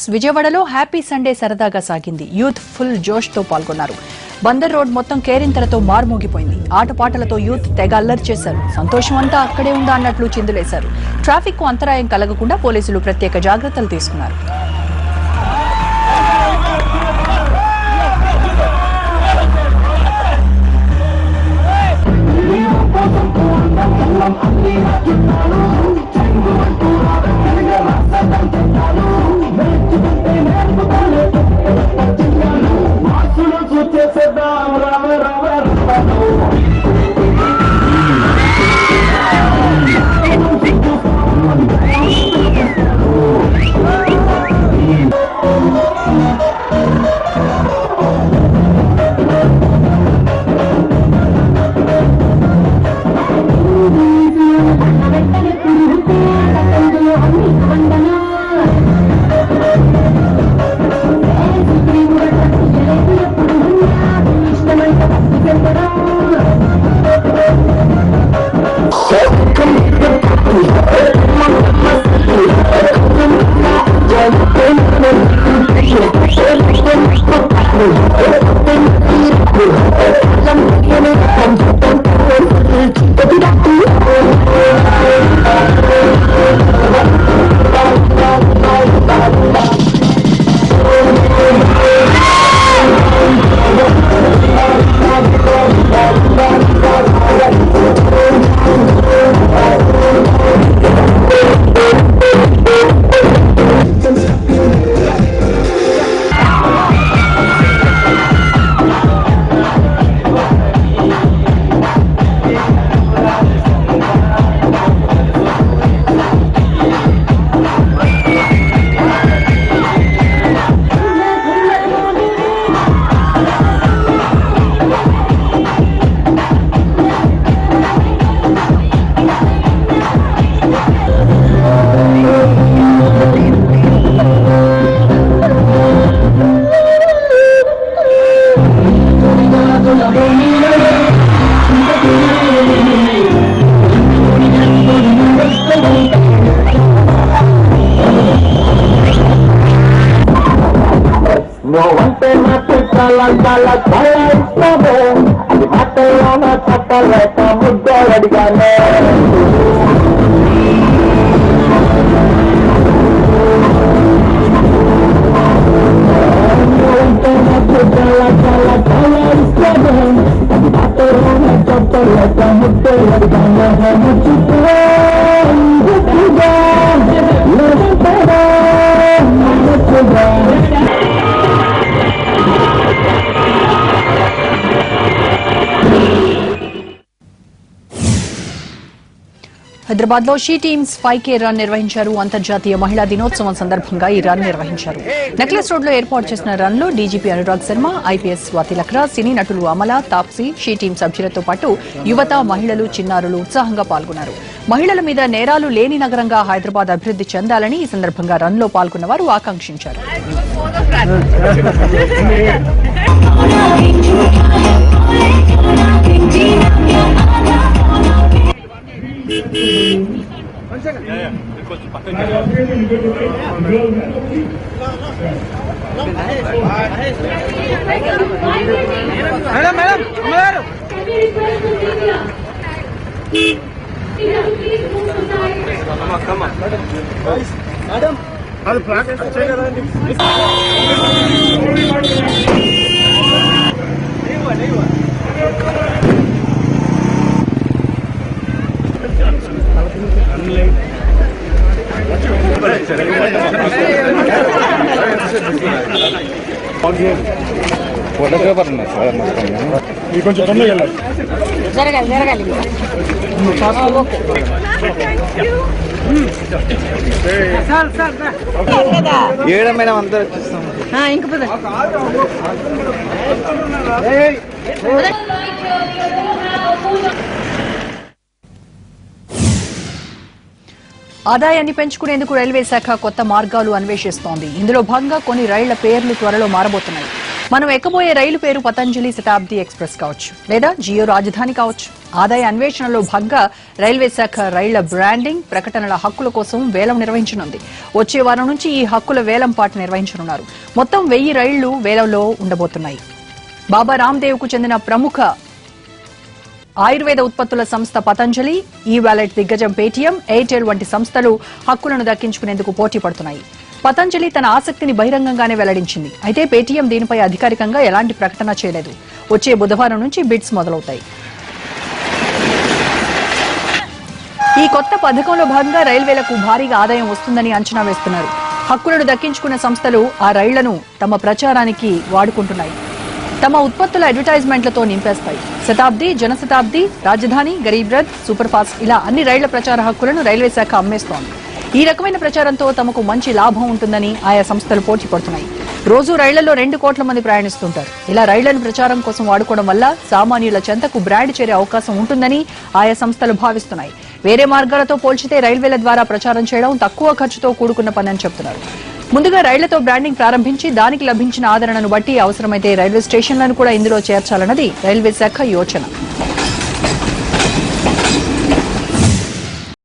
Sports విజయవాడలో happy Sunday సరదాగా సాగింది. యూత్ ఫుల్ జోష్ తో పాల్గొన్నారు. బందర్ రోడ్ మొత్తం కేరింతలతో మార్మోగిపోయింది. ఆటపాటలతో యూత్ తెగ అల్లరి చేశారు. సంతోషం అంతా అక్కడే ఉందా అన్నట్లు చిందులేశారు. ట్రాఫిక్ కు అంతరాయం కలగకుండా పోలీసులు ప్రత్యేక జాగ్రత్తలు తీసుకున్నారు. హైదరాబాద్ లో షీ టీమ్స్ 5K రన్ నిర్వహించారు. అంతర్జాతీయ మహిళా దినోత్సవం సందర్భంగా ఈ రన్ నిర్వహించారు. నెక్లెస్ రోడ్ లో ఏర్పాటు చేసిన రన్ లో డీజీపీ అనురాగ్ శర్మ, ఐపీఎస్ స్వాతి లక్రా, సినీ నటులు అమల, తాప్సీ, షీ టీమ్ సభ్యులతో పాటు యువత, మహిళలు, చిన్నారులు ఉత్సాహంగా పాల్గొన్నారు. మహిళల మీద నేరాలు లేని నగరంగా హైదరాబాద్ అభివృద్ధి చెందాలని ఈ సందర్భంగా రన్ లో పాల్గొన్న వారు ఆకాంక్షించారు. ఫోటోగ్రాఫర్ కొంచెం తొందరగా జరగాలి. ఏడం మేడం అంతా వచ్చేస్తాం. ఆదాయాన్ని పెంచుకునేందుకు రైల్వే శాఖ కొత్త మార్గాలు అన్వేషిస్తోంది. ఇందులో భాగంగా కొన్ని రైళ్ల పేర్లు త్వరలో మారబోతున్నాయి. మనం ఎక్కబోయే రైలు పేరు పతంజలి శతాబ్ది ఎక్స్ప్రెస్ కావచ్చు, లేదా జియో రాజధాని కావచ్చు. ఆదాయ అన్వేషణలో భాగంగా రైల్వే శాఖ రైళ్ల బ్రాండింగ్ ప్రకటనల హక్కుల కోసం వేలం నిర్వహించనుంది. వచ్చే వారం నుంచి ఈ హక్కుల వేలం పాట నిర్వహించనున్నారు. మొత్తం 1000 రైళ్లు వేలంలో ఉండబోతున్నాయి. బాబా రామ్దేవ్ కు చెందిన ప్రముఖ ఆయుర్వేద ఉత్పత్తుల సంస్థ పతంజలి, ఈ వాలెట్ దిగ్గజం పేటీఎం, ఎయిర్టెల్ వంటి సంస్థలు హక్కులను దక్కించుకునేందుకు పోటీ పడుతున్నాయి. పతంజలి తన ఆసక్తిని బహిరంగంగానే వెల్లడించింది. అయితే పేటీఎం దీనిపై అధికారికంగా ఎలాంటి ప్రకటన చేయలేదు. వచ్చే బుధవారం నుంచి బిడ్స్ మొదలవుతాయి. ఈ కొత్త పథకంలో భాగంగా రైల్వేలకు భారీగా ఆదాయం వస్తుందని అంచనా వేస్తున్నారు. హక్కులను దక్కించుకున్న సంస్థలు ఆ రైళ్లను తమ ప్రచారానికి వాడుకుంటున్నాయి. తమ ఉత్పత్తుల అడ్వర్టైజ్మెంట్లతో నింపేస్తాయి. శతాబ్ది, జనశతాబ్ది, రాజధాని, గరీబ్ రథ్, సూపర్ ఫాస్ట్ ఇలా అన్ని రైళ్ల ప్రచార హక్కులను రైల్వే శాఖ అమ్మేస్తోంది. ఈ రకమైన ప్రచారంతో తమకు మంచి లాభం ఉంటుందని ఆయా సంస్థలు పోటీ పడుతున్నాయి. రోజు రైళ్లలో 2 కోట్ల మంది ప్రయాణిస్తుంటారు. ఇలా రైళ్లను ప్రచారం కోసం వాడుకోవడం వల్ల సామాన్యుల చెంతకు బ్రాండ్ చేరే అవకాశం ఉంటుందని ఆయా సంస్థలు భావిస్తున్నాయి. వేరే మార్గాలతో పోల్చితే రైల్వేల ద్వారా ప్రచారం చేయడం తక్కువ ఖర్చుతో కూడుకున్న పని అని చెబుతున్నారు. ముందుగా రైళ్లతో బ్రాండింగ్ ప్రారంభించి దానికి లభించిన ఆదరణను బట్టి అవసరమైతే రైల్వే స్టేషన్లను కూడా ఇందులో చేర్చాలన్నది రైల్వే శాఖ యోచన.